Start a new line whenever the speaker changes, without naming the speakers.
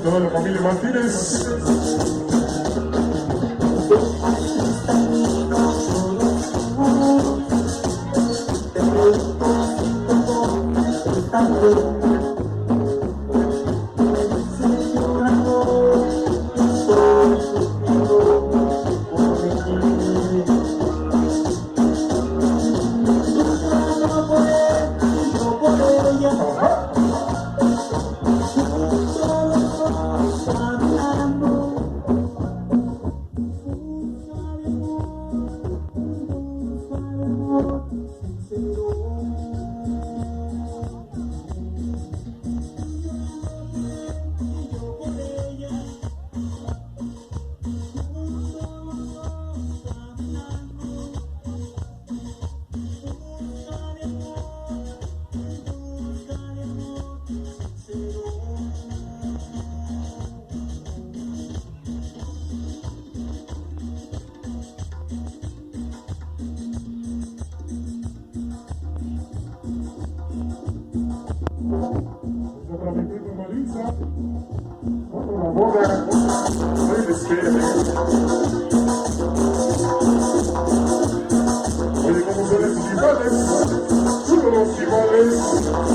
toda la familia Martínez. Para mi prima Marisa, otra boda, muy discreta. Oye, ¿cómo son los iguales? Todos los iguales.